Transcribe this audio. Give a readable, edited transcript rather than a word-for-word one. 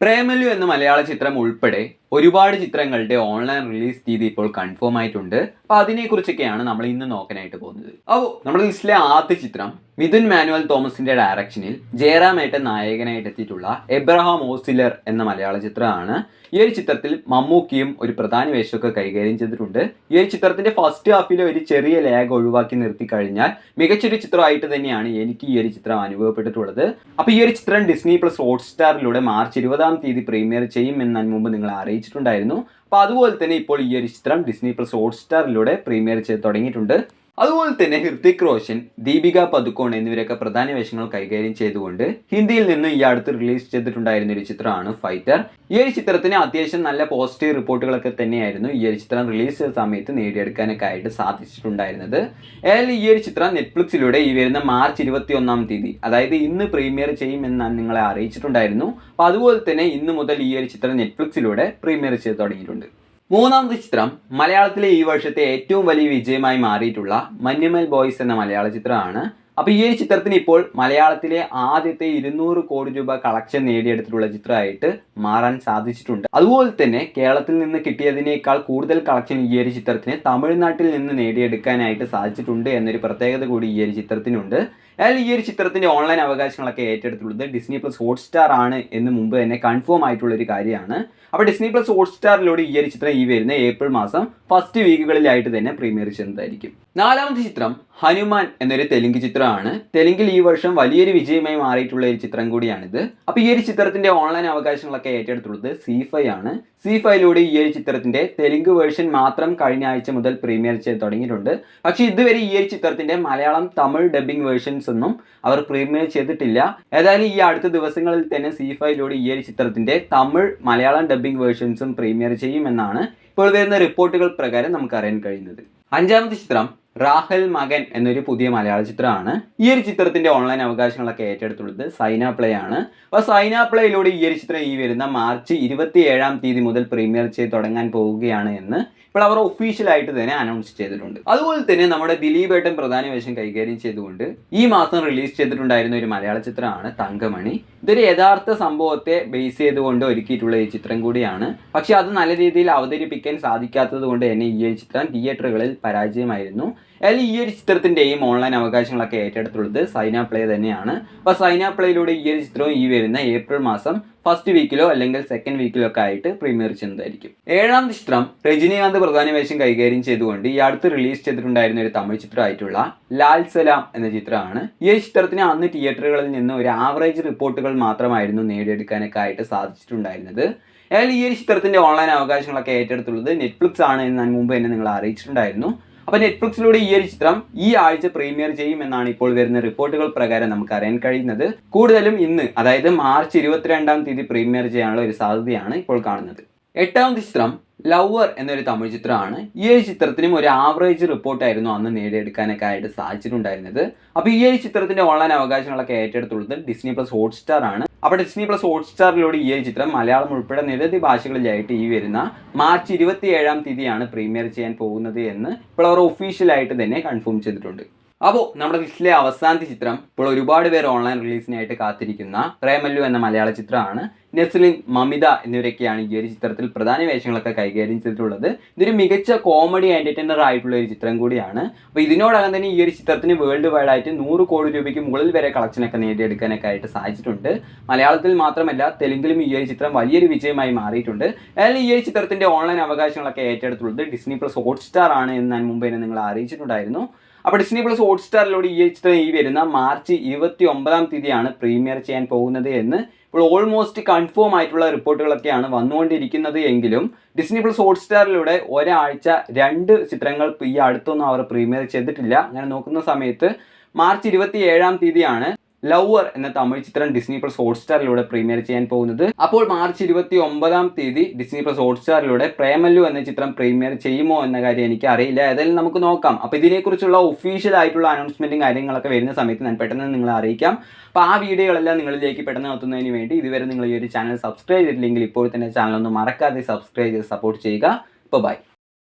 പ്രേമലു എന്ന മലയാള ചിത്രം ഉൾപ്പെടെ ഒരുപാട് ചിത്രങ്ങളുടെ ഓൺലൈൻ റിലീസ് തീയതി ഇപ്പോൾ കൺഫേം ആയിട്ടുണ്ട്. അപ്പൊ അതിനെക്കുറിച്ചൊക്കെയാണ് നമ്മൾ ഇന്ന് നോക്കാനായിട്ട് പോകുന്നത്. അപ്പോൾ നമ്മുടെ ലിസ്റ്റിലെ ആദ്യ ചിത്രം മിഥുൻ മാനുവൽ തോമസിന്റെ ഡയറക്ഷനിൽ ജയറാമേട്ടൻ നായകനായിട്ട് എത്തിയിട്ടുള്ള എബ്രഹാം ഓസിലർ എന്ന മലയാള ചിത്രമാണ്. ഈ ഒരു ചിത്രത്തിൽ മമ്മൂക്കിയും ഒരു പ്രധാന വേഷമൊക്കെ കൈകാര്യം ചെയ്തിട്ടുണ്ട്. ഈ ഒരു ചിത്രത്തിന്റെ ഫസ്റ്റ് ഹാഫിലെ ഒരു ചെറിയ ലാഗ് ഒഴിവാക്കി നിർത്തി കഴിഞ്ഞാൽ മികച്ചൊരു ചിത്രമായിട്ട് തന്നെയാണ് എനിക്ക് ഈ ഒരു ചിത്രം അനുഭവപ്പെട്ടിട്ടുള്ളത്. അപ്പോൾ ഈ ഒരു ചിത്രം ഡിസ്നി പ്ലസ് ഹോട്ട്സ്റ്റാറിലൂടെ മാർച്ച് 20-ാം തീയതി പ്രീമിയർ ചെയ്യും എന്നതിന് മുമ്പ് നിങ്ങളെ അറിയിച്ചിട്ടുണ്ടായിരുന്നു. അപ്പോൾ അതുപോലെ തന്നെ ഇപ്പോൾ ഈ ഒരു ചിത്രം ഡിസ്നി പ്ലസ് ഹോട്ട്സ്റ്റാറിലൂടെ പ്രീമിയർ ചെയ്ത് തുടങ്ങിയിട്ടുണ്ട്. അതുപോലെ തന്നെ ഹൃതിക് റോഷൻ, ദീപിക പദുക്കോൺ എന്നിവരൊക്കെ പ്രധാന വേഷങ്ങൾ കൈകാര്യം ചെയ്തുകൊണ്ട് ഹിന്ദിയിൽ നിന്ന് ഈ അടുത്ത് റിലീസ് ചെയ്തിട്ടുണ്ടായിരുന്ന ഒരു ചിത്രമാണ് ഫൈറ്റർ. ഈ ഒരു ചിത്രത്തിന് അത്യാവശ്യം നല്ല പോസിറ്റീവ് റിപ്പോർട്ടുകളൊക്കെ തന്നെയായിരുന്നു ഈ ഒരു ചിത്രം റിലീസ് ചെയ്ത സമയത്ത് നേടിയെടുക്കാനൊക്കെ ആയിട്ട് സാധിച്ചിട്ടുണ്ടായിരുന്നത്. ഏതായാലും ഈ ഒരു ചിത്രം നെറ്റ്ഫ്ലിക്സിലൂടെ ഈ വരുന്ന മാർച്ച് 21-ാം തീയതി, അതായത് ഇന്ന് പ്രീമിയർ ചെയ്യുമെന്ന് നിങ്ങളെ അറിയിച്ചിട്ടുണ്ടായിരുന്നു. അപ്പോൾ അതുപോലെ തന്നെ ഇന്ന് മുതൽ ഈ ഒരു ചിത്രം നെറ്റ്ഫ്ലിക്സിലൂടെ പ്രീമിയർ ചെയ്ത് തുടങ്ങിയിട്ടുണ്ട്. മൂന്നാമത്തെ ചിത്രം മലയാളത്തിലെ ഈ വർഷത്തെ ഏറ്റവും വലിയ വിജയമായി മാറിയിട്ടുള്ള മഞ്ഞുമൽ ബോയ്സ് എന്ന മലയാള ചിത്രമാണ്. അപ്പോൾ ഈ ഒരു ചിത്രത്തിന് ഇപ്പോൾ മലയാളത്തിലെ ആദ്യത്തെ 200 കോടി രൂപ കളക്ഷൻ നേടിയെടുത്തിട്ടുള്ള ചിത്രമായിട്ട് മാറാൻ സാധിച്ചിട്ടുണ്ട്. അതുപോലെ തന്നെ കേരളത്തിൽ നിന്ന് കിട്ടിയതിനേക്കാൾ കൂടുതൽ കളക്ഷൻ ഈ ഒരു ചിത്രത്തിന് തമിഴ്നാട്ടിൽ നിന്ന് നേടിയെടുക്കാനായിട്ട് സാധിച്ചിട്ടുണ്ട് എന്നൊരു പ്രത്യേകത കൂടി ഈ ഒരു ചിത്രത്തിനുണ്ട്. അതായത് ഈ ഒരു ചിത്രത്തിന്റെ ഓൺലൈൻ അവകാശങ്ങളൊക്കെ ഏറ്റെടുത്തുള്ളത് ഡിസ്നി പ്ലസ് ഹോട്ട്സ്റ്റാർ ആണ് എന്ന് മുമ്പ് തന്നെ കൺഫേം ആയിട്ടുള്ള ഒരു കാര്യമാണ്. അപ്പോൾ ഡിസ്നി പ്ലസ് ഹോട്ട്സ്റ്റാറിലൂടെ ഈ ഒരു ചിത്രം ഈ വരുന്ന ഏപ്രിൽ മാസം ഫസ്റ്റ് വീക്കുകളിലായിട്ട് തന്നെ പ്രീമിയർ ചെയ്യുന്നതായിരിക്കും. നാലാമത്തെ ചിത്രം ഹനുമാൻ എന്നൊരു തെലുങ്ക് ചിത്രമാണ്. തെലുങ്കിൽ ഈ വർഷം വലിയൊരു വിജയമായി മാറിയിട്ടുള്ള ഒരു ചിത്രം കൂടിയാണിത്. അപ്പോൾ ഈ ഒരു ചിത്രത്തിന്റെ ഓൺലൈൻ അവകാശങ്ങളൊക്കെ ഏറ്റെടുത്തുള്ളത് സി5 ആണ്. സി5ലൂടെ ഈ ഒരു ചിത്രത്തിന്റെ തെലുങ്ക് വേർഷൻ മാത്രം കഴിഞ്ഞ ആഴ്ച മുതൽ പ്രീമിയർ ചെയ്ത് തുടങ്ങിയിട്ടുണ്ട്. പക്ഷേ ഇതുവരെ ഈ ഒരു ചിത്രത്തിന്റെ മലയാളം, തമിഴ് ഡബിംഗ് വേർഷൻസ് ഒന്നും അവർ പ്രീമിയർ ചെയ്തിട്ടില്ല. ഏതായാലും ഈ അടുത്ത ദിവസങ്ങളിൽ തന്നെ സി5ലൂടെ ഈ ഒരു ചിത്രത്തിന്റെ തമിഴ്, മലയാളം ഡബിംഗ് വേർഷൻസും പ്രീമിയർ ചെയ്യുമെന്നാണ് ഇപ്പോൾ വരുന്ന റിപ്പോർട്ടുകൾ പ്രകാരം നമുക്ക് അറിയാൻ കഴിയുന്നത്. അഞ്ചാമത്തെ ചിത്രം റാഹൽ മകൻ എന്നൊരു പുതിയ മലയാള ചിത്രമാണ്. ഈ ഒരു ചിത്രത്തിന്റെ ഓൺലൈൻ അവകാശങ്ങളൊക്കെ ഏറ്റെടുത്തുള്ളത് സൈന പ്ലേ ആണ്. അപ്പോൾ സൈന പ്ലേയിലൂടെ ഈ ഒരു ചിത്രം ഈ വരുന്ന മാർച്ച് 27-ാം തീയതി മുതൽ പ്രീമിയർ ചെയ്ത് തുടങ്ങാൻ പോവുകയാണ് എന്ന് ഇപ്പോൾ അവർ ഒഫീഷ്യലായിട്ട് തന്നെ അനൗൺസ് ചെയ്തിട്ടുണ്ട്. അതുപോലെ തന്നെ നമ്മുടെ ദിലീപ് ഏട്ടൻ പ്രധാന വേഷം കൈകാര്യം ചെയ്തുകൊണ്ട് ഈ മാസം റിലീസ് ചെയ്തിട്ടുണ്ടായിരുന്ന ഒരു മലയാള ചിത്രമാണ് തങ്കമണി. ഇതൊരു യഥാർത്ഥ സംഭവത്തെ ബേസ് ചെയ്തുകൊണ്ട് ഒരുക്കിയിട്ടുള്ള ഈ ചിത്രം കൂടിയാണ്. പക്ഷെ അത് നല്ല രീതിയിൽ അവതരിപ്പിക്കാൻ സാധിക്കാത്തത് കൊണ്ട് തന്നെ ഈ ഒരു ചിത്രം തിയേറ്ററുകളിൽ പരാജയമായിരുന്നു. അല്ലെങ്കിൽ ഈ ഒരു ചിത്രത്തിൻ്റെയും ഓൺലൈൻ അവകാശങ്ങളൊക്കെ ഏറ്റെടുത്തുള്ളത് സൈന പ്ലേ തന്നെയാണ്. അപ്പോൾ സൈന പ്ലേയിലൂടെ ഈ ഒരു ചിത്രവും ഈ വരുന്ന ഏപ്രിൽ മാസം ഫസ്റ്റ് വീക്കിലോ അല്ലെങ്കിൽ സെക്കൻഡ് വീക്കിലോ ഒക്കെ ആയിട്ട് പ്രീമിയർ ചെയ്യുന്നതായിരിക്കും. ഏഴാമത്തെ ചിത്രം രജനീകാന്ത് പ്രധാന വേഷം കൈകാര്യം ചെയ്തുകൊണ്ട് ഈ അടുത്ത് റിലീസ് ചെയ്തിട്ടുണ്ടായിരുന്ന ഒരു തമിഴ് ചിത്രമായിട്ടുള്ള ലാൽ സലാം എന്ന ചിത്രമാണ്. ഈ ഒരു ചിത്രത്തിന് അന്ന് തിയേറ്ററുകളിൽ നിന്ന് ഒരു ആവറേജ് റിപ്പോർട്ടുകൾ മാത്രമായിരുന്നു നേടിയെടുക്കാനൊക്കെ ആയിട്ട് സാധിച്ചിട്ടുണ്ടായിരുന്നത്. അതായത് ഈ ഒരു ചിത്രത്തിന്റെ ഓൺലൈൻ അവകാശങ്ങളൊക്കെ ഏറ്റെടുത്തുള്ളത് നെറ്റ്ഫ്ലിക്സ് ആണ് എന്ന് ഞാൻ മുമ്പ് തന്നെ നിങ്ങൾ അറിയിച്ചിട്ടുണ്ടായിരുന്നു. അപ്പോൾ നെറ്റ്ഫ്ലിക്സിലൂടെ ഈ ഒരു ചിത്രം ഈ ആഴ്ച പ്രീമിയർ ചെയ്യുമെന്നാണ് ഇപ്പോൾ വരുന്ന റിപ്പോർട്ടുകൾ പ്രകാരം നമുക്ക് അറിയാൻ കഴിയുന്നത്. കൂടുതലും ഇന്ന്, അതായത് മാർച്ച് 22-ാം തീയതി പ്രീമിയർ ചെയ്യാനുള്ള ഒരു സാധ്യതയാണ് ഇപ്പോൾ കാണുന്നത്. എട്ടാമത്തെ ചിത്രം ലവർ എന്നൊരു തമിഴ് ചിത്രമാണ്. ഈ ഒരു ചിത്രത്തിനും ഒരു ആവറേജ് റിപ്പോർട്ടായിരുന്നു അന്ന് നേടിയെടുക്കാനൊക്കെ ആയിട്ട് സാധിച്ചിട്ടുണ്ടായിരുന്നത്. അപ്പോൾ ഈ ഒരു ചിത്രത്തിന്റെ ഓൺലൈൻ അവകാശങ്ങളൊക്കെ ഏറ്റെടുത്തുള്ളത് ഡിസ്നി പ്ലസ് ഹോട്ട്സ്റ്റാർ ആണ്. അപ്പോൾ ഡിസ്നി പ്ലസ് ഹോട്ട്സ്റ്റാറിലൂടെ ഈ ഒരു ചിത്രം മലയാളം ഉൾപ്പെടെ നിരവധി ഭാഷകളിലായിട്ട് ഈ വരുന്ന മാർച്ച് 27-ാം തീയതിയാണ് പ്രീമിയർ ചെയ്യാൻ പോകുന്നത് എന്ന് ഇപ്പോൾ അവർ ഒഫീഷ്യലായിട്ട് തന്നെ കൺഫേം ചെയ്തിട്ടുണ്ട്. അപ്പോൾ നമ്മുടെ ലിസ്റ്റിലെ അവസാനത്തെ ചിത്രം ഇപ്പോൾ ഒരുപാട് പേർ ഓൺലൈൻ റിലീസിനായിട്ട് കാത്തിരിക്കുന്ന പ്രേമലു എന്ന മലയാള ചിത്രമാണ്. നെസ്ലിൻ, മമിത എന്നിവരൊക്കെയാണ് ഈ ഒരു ചിത്രത്തിൽ പ്രധാന വേഷങ്ങളൊക്കെ കൈകാര്യം ചെയ്തിട്ടുള്ളത്. ഇതൊരു മികച്ച കോമഡി എൻ്റർടൈനർ ആയിട്ടുള്ള ഒരു ചിത്രം കൂടിയാണ്. അപ്പോൾ ഇതിനോടകം തന്നെ ഈ ഒരു ചിത്രത്തിന് വേൾഡ് വൈഡ് ആയിട്ട് 100 കോടി രൂപയ്ക്ക് മുകളിൽ വരെ കളക്ഷനൊക്കെ നേടിയെടുക്കാനൊക്കെ ആയിട്ട് സാധിച്ചിട്ടുണ്ട്. മലയാളത്തിൽ മാത്രമല്ല തെലുങ്കിലും ഈ ഒരു ചിത്രം വലിയൊരു വിജയമായി മാറിയിട്ടുണ്ട്. അതായത് ഈ ഒരു ചിത്രത്തിൻ്റെ ഓൺലൈൻ അവകാശങ്ങളൊക്കെ ഏറ്റെടുത്തുള്ളത് ഡിസ്നി പ്ലസ് ഹോട്ട്സ്റ്റാർ ആണ് എന്ന് ഞാൻ മുമ്പ് തന്നെ നിങ്ങൾ അറിയിച്ചിട്ടുണ്ടായിരുന്നു. അപ്പോൾ ഡിസ്നി പ്ലസ് ഹോട്ട്സ്റ്റാറിലൂടെ ഈ ചിത്രം ഈ വരുന്ന മാർച്ച് 29-ാം തീയതിയാണ് പ്രീമിയർ ചെയ്യാൻ പോകുന്നത് എന്ന് ഇപ്പോൾ ഓൾമോസ്റ്റ് കൺഫേം ആയിട്ടുള്ള റിപ്പോർട്ടുകളൊക്കെയാണ് വന്നുകൊണ്ടിരിക്കുന്നത്. എങ്കിലും ഡിസ്നി പ്ലസ് ഹോട്ട്സ്റ്റാറിലൂടെ ഒരാഴ്ച 2 ചിത്രങ്ങൾ ഈ അടുത്തൊന്നും അവർ പ്രീമിയർ ചെയ്തിട്ടില്ല. അങ്ങനെ നോക്കുന്ന സമയത്ത് മാർച്ച് 27-ാം തീയതിയാണ് ലവർ എന്ന തമിഴ് ചിത്രം ഡിസ്നി പ്ലസ് ഹോട്ട്സ്റ്റാറിലൂടെ പ്രീമിയർ ചെയ്യാൻ പോകുന്നത്. അപ്പോൾ മാർച്ച് 29-ാം തീയതി ഡിസ്നി പ്ലസ് ഹോട്ട്സ്റ്റാറിലൂടെ പ്രേമലു എന്ന ചിത്രം പ്രീമിയർ ചെയ്യുമോ എന്ന കാര്യം എനിക്ക് അറിയില്ല. ഏതായാലും നമുക്ക് നോക്കാം. അപ്പോൾ ഇതിനെക്കുറിച്ചുള്ള ഒഫീഷ്യൽ ആയിട്ടുള്ള അനൗൺസ്മെന്റും കാര്യങ്ങളൊക്കെ വരുന്ന സമയത്ത് ഞാൻ പെട്ടെന്ന് നിങ്ങളെ അറിയിക്കാം. അപ്പോൾ ആ വീഡിയോകളെല്ലാം നിങ്ങളിലേക്ക് പെട്ടെന്ന് എത്തുന്നതിന് വേണ്ടി ഇതുവരെ നിങ്ങൾ ഈ ഒരു ചാനൽ സബ്സ്ക്രൈബ് ചെയ്തിട്ടില്ലെങ്കിൽ ഇപ്പോൾ തന്നെ ചാനൽ ഒന്ന് മറക്കാതെ സബ്സ്ക്രൈബ് ചെയ്ത് സപ്പോർട്ട് ചെയ്യുക. അപ്പോൾ ബൈ.